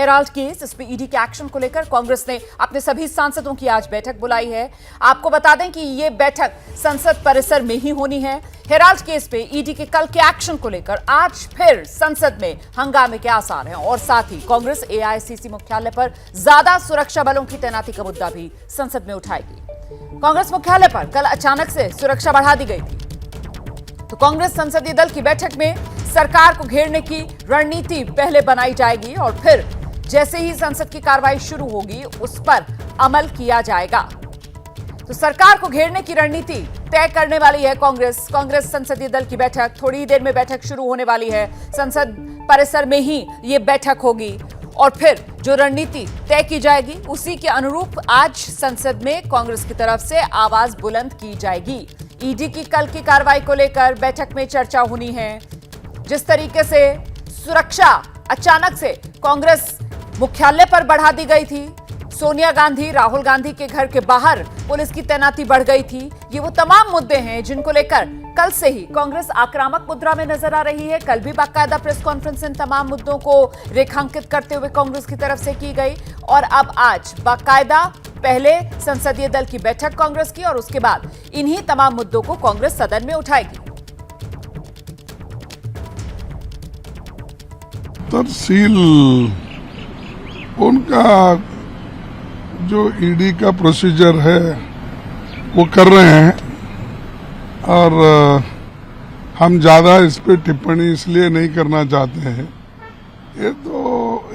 Herald case, इस पे ED के एक्शन को लेकर कांग्रेस ने अपने सभी सांसदों की आज बैठक बुलाई है। आपको बता दें कि ये बैठक संसद परिसर में ही होनी है। हेराल्ड केस पे ईडी के कल के एक्शन को लेकर आज फिर संसद में हंगामे के आसार हैं और साथ ही कांग्रेस एआईसीसी मुख्यालय पर ज्यादा सुरक्षा बलों की तैनाती का मुद्दा भी संसद में उठाएगी। कांग्रेस मुख्यालय पर कल अचानक से सुरक्षा बढ़ा दी गई थी, तो कांग्रेस संसदीय दल की बैठक में सरकार को घेरने की रणनीति पहले बनाई जाएगी और फिर जैसे ही संसद की कार्रवाई शुरू होगी उस पर अमल किया जाएगा। तो सरकार को घेरने की रणनीति तय करने वाली है कांग्रेस। कांग्रेस संसदीय दल की बैठक थोड़ी ही देर में बैठक शुरू होने वाली है। संसद परिसर में ही ये बैठक होगी और फिर जो रणनीति तय की जाएगी उसी के अनुरूप आज संसद में कांग्रेस की तरफ से आवाज बुलंद की जाएगी। ईडी की कल की कार्रवाई को लेकर बैठक में चर्चा होनी है। जिस तरीके से सुरक्षा अचानक से कांग्रेस मुख्यालय पर बढ़ा दी गई थी, सोनिया गांधी, राहुल गांधी के घर के बाहर पुलिस की तैनाती बढ़ गई थी, ये वो तमाम मुद्दे हैं जिनको लेकर कल से ही कांग्रेस आक्रामक मुद्रा में नजर आ रही है। कल भी बाकायदा प्रेस कॉन्फ्रेंस इन तमाम मुद्दों को रेखांकित करते हुए कांग्रेस की तरफ से की गई और अब आज बाकायदा पहले संसदीय दल की बैठक कांग्रेस की और उसके बाद इन्हीं तमाम मुद्दों को कांग्रेस सदन में उठाएगी। तफसील उनका जो ईडी का प्रोसीजर है वो कर रहे हैं और हम ज़्यादा इस पे टिप्पणी इसलिए नहीं करना चाहते हैं। ये तो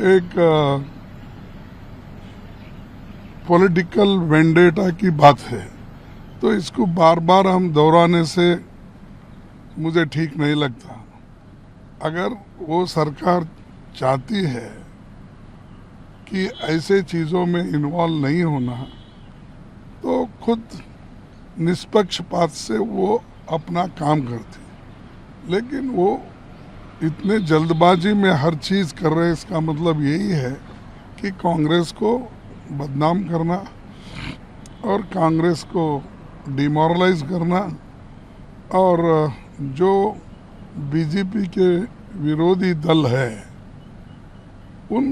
एक पॉलिटिकल वेंडेटा की बात है, तो इसको बार बार हम दोहराने से मुझे ठीक नहीं लगता। अगर वो सरकार चाहती है कि ऐसे चीज़ों में इन्वॉल्व नहीं होना, तो खुद निष्पक्षपात से वो अपना काम करती, लेकिन वो इतने जल्दबाजी में हर चीज़ कर रहे हैं। इसका मतलब यही है कि कांग्रेस को बदनाम करना और कांग्रेस को डिमोरलाइज करना और जो बीजेपी के विरोधी दल है उन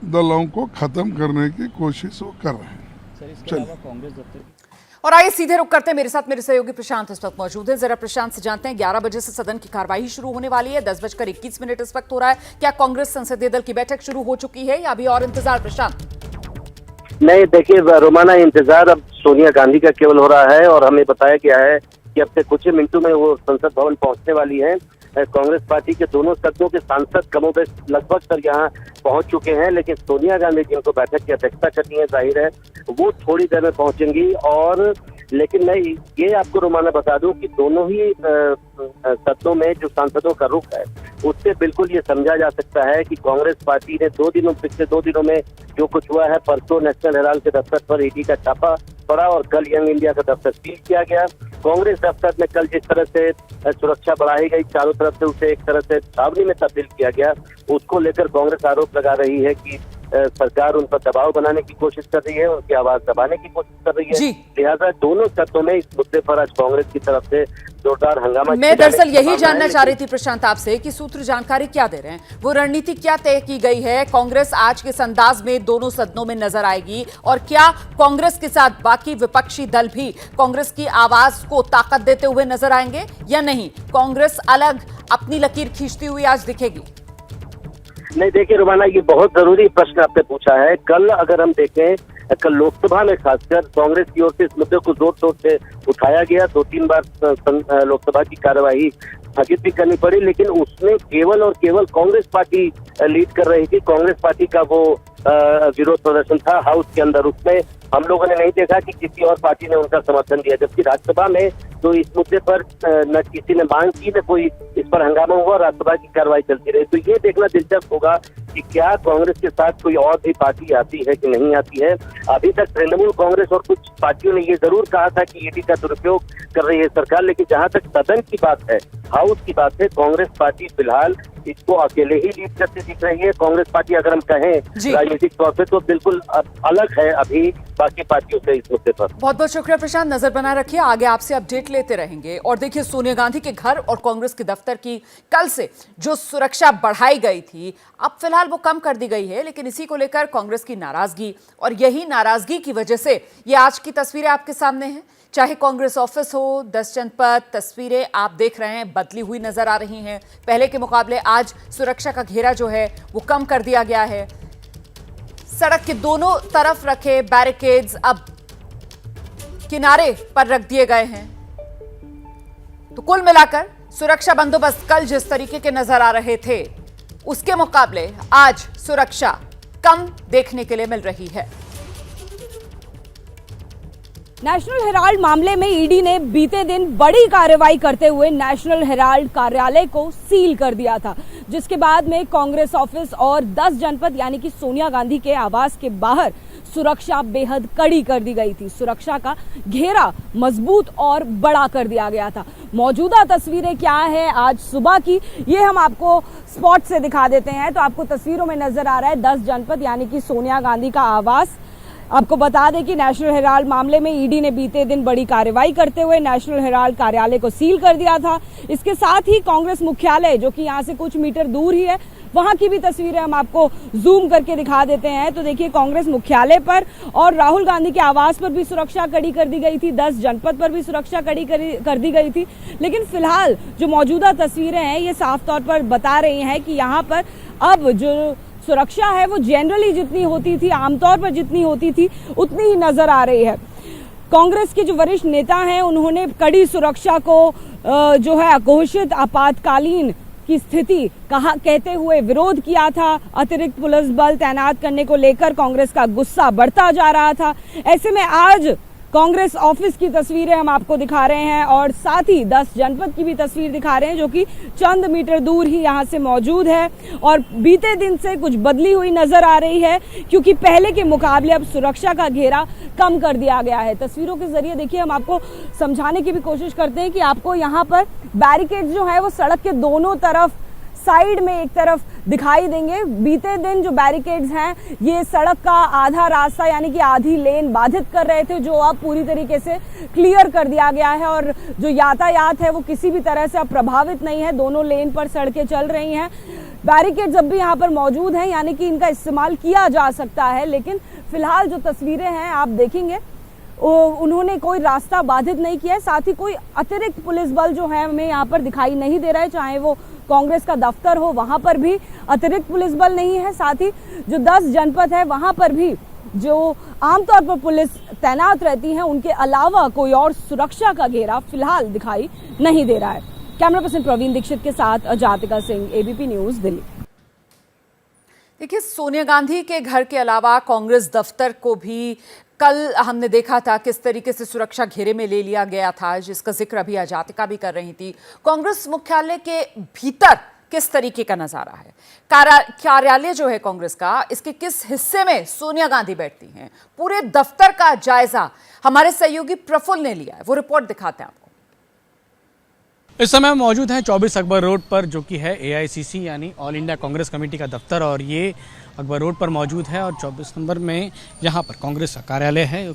दलों को खत्म करने की कोशिश वो कर रहे हैं। चलिए और आइए सीधे रुक करते हैं। मेरे साथ मेरे सहयोगी प्रशांत इस वक्त मौजूद हैं। जरा प्रशांत से जानते हैं, 11 बजे से सदन की कार्रवाई शुरू होने वाली है, 10:21 इस वक्त हो रहा है। क्या कांग्रेस संसदीय दल की बैठक शुरू हो चुकी है या अभी और इंतजार? प्रशांत नहीं, देखिए रोमाना, इंतजार अब सोनिया गांधी का केवल हो रहा है और हमें बताया गया है कि अब से कुछ ही मिनटों में वो संसद भवन पहुंचने वाली है। कांग्रेस पार्टी के दोनों सदनों के सांसद कमोबेश लगभग सर यहाँ पहुंच चुके हैं, लेकिन सोनिया गांधी जिनको बैठक की अध्यक्षता करनी है, जाहिर है वो थोड़ी देर में पहुंचेंगी। और लेकिन मैं ये आपको रोमाना बता दूं कि दोनों ही सदनों में जो सांसदों का रुख है उससे बिल्कुल ये समझा जा सकता है कि कांग्रेस पार्टी ने पिछले दो दिनों में जो कुछ हुआ है, परसों नेशनल हेराल्ड के दफ्तर पर ईडी का छापा पड़ा और कल यंग इंडिया का दफ्तर सील किया गया। कांग्रेस दफ्तर में कल जिस तरह से सुरक्षा बढ़ाई गई, चारों तरफ से उसे एक तरह से छावनी में तब्दील किया गया, उसको लेकर कांग्रेस आरोप लगा रही है कि सरकार उन पर दबाव बनाने की कोशिश कर रही है, उनकी आवाज दबाने की कोशिश कर रही है। लिहाजा दोनों सदनों में इस मुद्दे पर आज कांग्रेस की तरफ से जोरदार हंगामा। मैं दरअसल यही जानना चाह रही थी प्रशांत आपसे कि सूत्र जानकारी क्या दे रहे हैं, वो रणनीति क्या तय की गई है? कांग्रेस आज के अंदाज में दोनों सदनों में नजर आएगी और क्या कांग्रेस के साथ बाकी विपक्षी दल भी कांग्रेस की आवाज को ताकत देते हुए नजर आएंगे या नहीं? कांग्रेस अलग अपनी लकीर खींचती हुई आज दिखेगी? नहीं, देखिए रोमाना, ये बहुत जरूरी प्रश्न आपने पूछा है। कल अगर हम देखें, कल लोकसभा में खासकर कांग्रेस की ओर से इस मुद्दे को जोर शोर से उठाया गया। 2-3 बार लोकसभा की कार्यवाही स्थगित भी करनी पड़ी, लेकिन उसमें केवल और केवल कांग्रेस पार्टी लीड कर रही थी। कांग्रेस पार्टी का वो विरोध प्रदर्शन था हाउस के अंदर, उसमें हम लोगों ने नहीं देखा कि किसी और पार्टी ने उनका समर्थन दिया। जबकि राज्यसभा में तो इस मुद्दे पर न किसी ने मांग की, न कोई इस पर हंगामा हुआ, राज्यसभा की कार्रवाई चलती रही। तो ये देखना दिलचस्प होगा कि क्या कांग्रेस के साथ कोई और भी पार्टी आती है कि नहीं आती है। अभी तक तृणमूल कांग्रेस और कुछ पार्टियों ने ये जरूर कहा था कि ईडी का दुरुपयोग कर रही है सरकार, लेकिन जहां तक सदन की बात है, हाउस की बात है, कांग्रेस पार्टी फिलहाल इसको अकेले ही लीड करती दिख रही है। कांग्रेस पार्टी अगर हम कहें राजनीतिक तौर पे तो बिल्कुल अलग है अभी बाकी पार्टियों से इस मुद्दे पर। बहुत बहुत शुक्रिया प्रशांत, नजर बनाए रखिए, आगे आपसे अपडेट लेते रहेंगे। और देखिए, सोनिया गांधी के घर और कांग्रेस के दफ्तर की कल से जो सुरक्षा बढ़ाई गई थी, अब फिलहाल वो कम कर दी गई है, लेकिन इसी को लेकर कांग्रेस की नाराजगी, और यही नाराजगी की वजह से ये आज की तस्वीरें आपके सामने हैं। चाहे कांग्रेस ऑफिस हो, 10 जनपद, तस्वीरें आप देख रहे हैं बदली हुई नजर आ रही हैं। पहले के मुकाबले आज सुरक्षा का घेरा जो है वो कम कर दिया गया है। सड़क के दोनों तरफ रखे बैरिकेड्स अब किनारे पर रख दिए गए हैं। तो कुल मिलाकर सुरक्षा बंदोबस्त कल जिस तरीके के नजर आ रहे थे, उसके मुकाबले आज सुरक्षा कम देखने के लिए मिल रही है। नेशनल हेराल्ड मामले में ईडी ने बीते दिन बड़ी कार्रवाई करते हुए नेशनल हेराल्ड कार्यालय को सील कर दिया था, जिसके बाद में कांग्रेस ऑफिस और 10 जनपद यानी कि सोनिया गांधी के आवास के बाहर सुरक्षा बेहद कड़ी कर दी गई थी। सुरक्षा का घेरा मजबूत और बड़ा कर दिया गया था। मौजूदा तस्वीरें क्या है आज सुबह की, ये हम आपको स्पॉट से दिखा देते हैं। तो आपको तस्वीरों में नजर आ रहा है 10 जनपद यानी कि सोनिया गांधी का आवास। आपको बता दें कि नेशनल हेराल्ड मामले में ईडी ने बीते दिन बड़ी कार्रवाई करते हुए नेशनल हेराल्ड कार्यालय को सील कर दिया था। इसके साथ ही कांग्रेस मुख्यालय, जो कि यहां से कुछ मीटर दूर ही है, वहां की भी तस्वीरें हम आपको जूम करके दिखा देते हैं। तो देखिए, कांग्रेस मुख्यालय पर और राहुल गांधी के आवास पर भी सुरक्षा कड़ी कर दी गई थी, 10 जनपद पर भी सुरक्षा कड़ी कर दी गई थी। लेकिन फिलहाल जो मौजूदा तस्वीरें हैं, ये साफ तौर पर बता रही हैं कि यहाँ पर अब जो सुरक्षा है वो जनरली जितनी होती थी, आमतौर पर जितनी होती थी, उतनी ही नजर आ रही है। कांग्रेस के जो वरिष्ठ नेता हैं, उन्होंने कड़ी सुरक्षा को जो है अघोषित आपातकालीन की स्थिति कहते हुए विरोध किया था। अतिरिक्त पुलिस बल तैनात करने को लेकर कांग्रेस का गुस्सा बढ़ता जा रहा था। ऐसे में आज कांग्रेस ऑफिस की तस्वीरें हम आपको दिखा रहे हैं और साथ ही 10 जनपद की भी तस्वीर दिखा रहे हैं, जो कि चंद मीटर दूर ही यहां से मौजूद है और बीते दिन से कुछ बदली हुई नजर आ रही है, क्योंकि पहले के मुकाबले अब सुरक्षा का घेरा कम कर दिया गया है। तस्वीरों के जरिए देखिए, हम आपको समझाने की भी कोशिश करते हैं कि आपको यहाँ पर बैरिकेड जो है वो सड़क के दोनों तरफ, साइड में एक तरफ दिखाई देंगे। बीते दिन जो बैरिकेड्स हैं, ये सड़क का आधा रास्ता यानी कि आधी लेन बाधित कर रहे थे, जो अब पूरी तरीके से क्लियर कर दिया गया है और जो यातायात है वो किसी भी तरह से अब प्रभावित नहीं है। दोनों लेन पर सड़कें चल रही हैं। बैरिकेड्स अब भी यहाँ पर मौजूद हैं, यानी कि इनका इस्तेमाल किया जा सकता है। लेकिन फिलहाल जो तस्वीरें हैं आप देखेंगे, उन्होंने कोई रास्ता बाधित नहीं किया है। साथ ही कोई अतिरिक्त पुलिस बल जो है हमें यहाँ पर दिखाई नहीं दे रहा है। चाहे वो कांग्रेस का दफ्तर हो, वहां पर भी अतिरिक्त पुलिस बल नहीं है। साथ ही जो 10 जनपद है, वहां पर भी जो आमतौर पर पुलिस तैनात रहती है, उनके अलावा कोई और सुरक्षा का घेरा फिलहाल दिखाई नहीं दे रहा है। कैमरा पर्सन प्रवीण दीक्षित के साथ जातिका सिंह, एबीपी न्यूज, दिल्ली। देखिए, सोनिया गांधी के घर के अलावा कांग्रेस दफ्तर को भी कल हमने देखा था किस तरीके से सुरक्षा घेरे में ले लिया गया था, जिसका जिक्र अभी अजातिका भी कर रही थी। कांग्रेस मुख्यालय के भीतर किस तरीके का नजारा है, कार्यालय जो है कांग्रेस का, इसके किस हिस्से में सोनिया गांधी बैठती हैं, पूरे दफ्तर का जायजा हमारे सहयोगी प्रफुल्ल ने लिया है। वो रिपोर्ट दिखाते हैं आपको। इस समय हम मौजूद हैं 24 अकबर रोड पर, जो कि है AICC यानी ऑल इंडिया कांग्रेस कमेटी का दफ्तर, और ये अकबर रोड पर मौजूद है। और 24 नंबर में यहाँ पर कांग्रेस का कार्यालय है।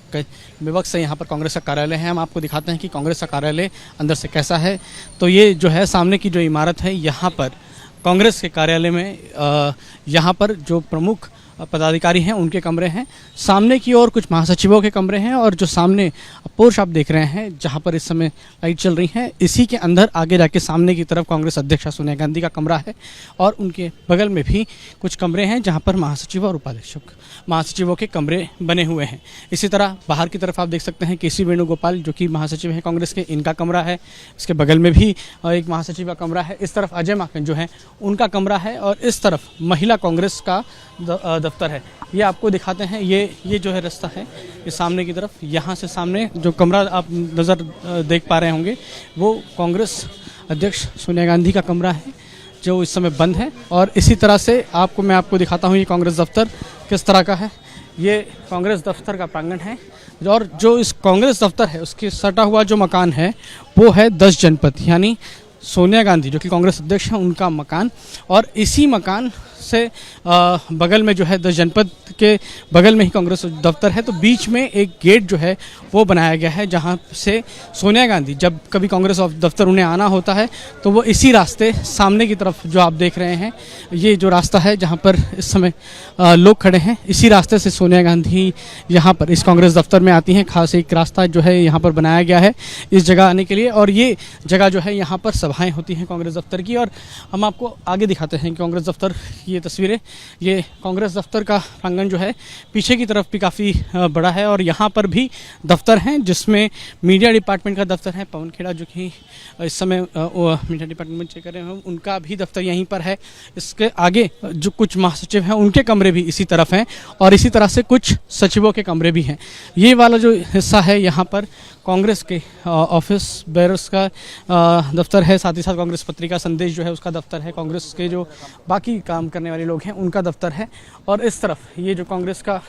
विवक्त से यहाँ पर कांग्रेस का कार्यालय है। हम आपको दिखाते हैं कि कांग्रेस का कार्यालय अंदर से कैसा है। तो ये जो है सामने की जो इमारत है, यहाँ पर कांग्रेस के कार्यालय में यहाँ पर जो प्रमुख पदाधिकारी हैं उनके कमरे हैं। सामने की ओर कुछ महासचिवों के कमरे हैं, और जो सामने पोर्श आप देख रहे हैं जहां पर इस समय लाइट चल रही है, इसी के अंदर आगे जाके सामने की तरफ कांग्रेस अध्यक्षा सोनिया गांधी का कमरा है, और उनके बगल में भी कुछ कमरे हैं जहां पर महासचिव और उपाध्यक्ष महासचिवों के कमरे बने हुए हैं। इसी तरह बाहर की तरफ आप देख सकते हैं KC वेणुगोपाल, जो कि महासचिव हैं कांग्रेस के, इनका कमरा है। इसके बगल में भी एक महासचिव का कमरा है। इस तरफ अजय माकन जो है उनका कमरा है, और इस तरफ महिला कांग्रेस का दफ्तर है। ये आपको दिखाते हैं, ये जो है रास्ता है, ये सामने की तरफ, यहाँ से सामने जो कमरा आप नज़र देख पा रहे होंगे, वो कांग्रेस अध्यक्ष सोनिया गांधी का कमरा है, जो इस समय बंद है। और इसी तरह से मैं आपको दिखाता हूँ ये कांग्रेस दफ्तर किस तरह का है। ये कांग्रेस दफ्तर का प्रांगण है, और जो इस कांग्रेस दफ्तर है उसके सटा हुआ जो मकान है वो है 10 जनपद यानी सोनिया गांधी जो कि कांग्रेस अध्यक्ष हैं उनका मकान, और इसी मकान से बगल में जो है 10 जनपद के बगल में ही कांग्रेस दफ्तर है। तो बीच में एक गेट जो है वो बनाया गया है, जहां से सोनिया गांधी जब कभी कांग्रेस दफ्तर उन्हें आना होता है तो वो इसी रास्ते सामने की तरफ जो आप देख रहे हैं, ये जो रास्ता है जहां पर इस समय लोग खड़े हैं, इसी रास्ते से सोनिया गांधी यहाँ पर इस कांग्रेस दफ्तर में आती हैं। खास एक रास्ता जो है यहाँ पर बनाया गया है इस जगह आने के लिए, और ये जगह जो है यहाँ पर सभाएं होती हैं कांग्रेस दफ्तर की। और हम आपको आगे दिखाते हैं कि कांग्रेस दफ्तर की ये तस्वीरें, ये कांग्रेस दफ्तर का प्रांगण जो है पीछे की तरफ भी काफ़ी बड़ा है, और यहाँ पर भी दफ्तर हैं जिसमें मीडिया डिपार्टमेंट का दफ्तर है। पवन खेड़ा जो कि इस समय मीडिया डिपार्टमेंट में चेक कर रहे हैं, उनका भी दफ्तर यहीं पर है। इसके आगे जो कुछ महासचिव हैं उनके कमरे भी इसी तरफ हैं, और इसी तरह से कुछ सचिवों के कमरे भी हैं। ये वाला जो हिस्सा है यहाँ पर कांग्रेस के ऑफिस बेयरर्स का दफ्तर है, साथ ही साथ कांग्रेस पत्रिका संदेश जो है उसका दफ्तर है, कांग्रेस के जो बाकी काम करने वाले लोग हैं उनका दफ्तर है। और इस तरफ ये जो कांग्रेस का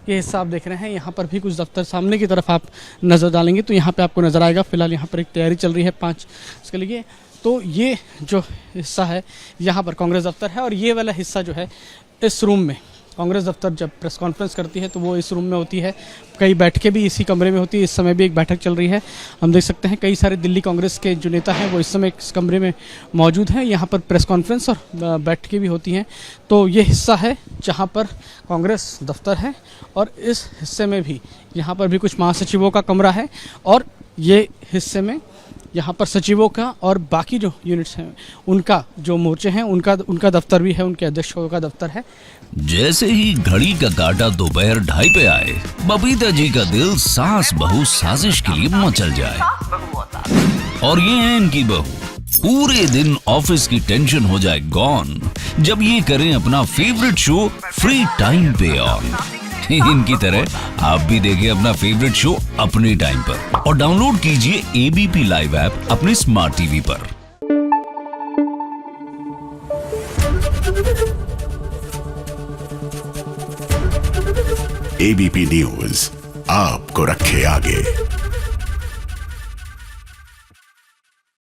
ये हिस्सा आप देख रहे हैं, यहाँ पर भी कुछ दफ्तर, सामने की तरफ आप नज़र डालेंगे तो यहाँ पे आपको नज़र आएगा। फिलहाल यहाँ पर एक तैयारी चल रही है 5 इसके लिए। तो ये जो हिस्सा है यहाँ पर कांग्रेस दफ्तर है, और ये वाला हिस्सा जो है इस रूम में कांग्रेस दफ्तर जब प्रेस कॉन्फ्रेंस करती है तो वो इस रूम में होती है। कई बैठकें भी इसी कमरे में होती है। इस समय भी एक बैठक चल रही है, हम देख सकते हैं कई सारे दिल्ली कांग्रेस के जो नेता हैं वो इस समय इस कमरे में मौजूद हैं। यहाँ पर प्रेस कॉन्फ्रेंस और बैठकें भी होती हैं। तो ये हिस्सा है जहाँ पर कांग्रेस दफ्तर है, और इस हिस्से में भी यहाँ पर भी कुछ महासचिवों का कमरा है, और ये हिस्से में यहाँ पर सचिवों का और बाकी जो यूनिट्स हैं उनका जो मोर्चे हैं उनका दफ्तर भी है, उनके अध्यक्षों का दफ्तर है। जैसे ही घड़ी का काटा दोपहर 2:30 पे आए, बबीता जी का दिल सास बहू साजिश के लिए मचल जाए। और ये है इनकी बहू, पूरे दिन ऑफिस की टेंशन हो जाए गॉन जब ये करें अपना फेवरेट शो फ्री टाइम पे ऑन। इनकी तरह आप भी देखिए अपना फेवरेट शो अपने टाइम पर, और डाउनलोड कीजिए एबीपी लाइव ऐप अपने स्मार्ट टीवी पर। एबीपी न्यूज आपको रखे आगे।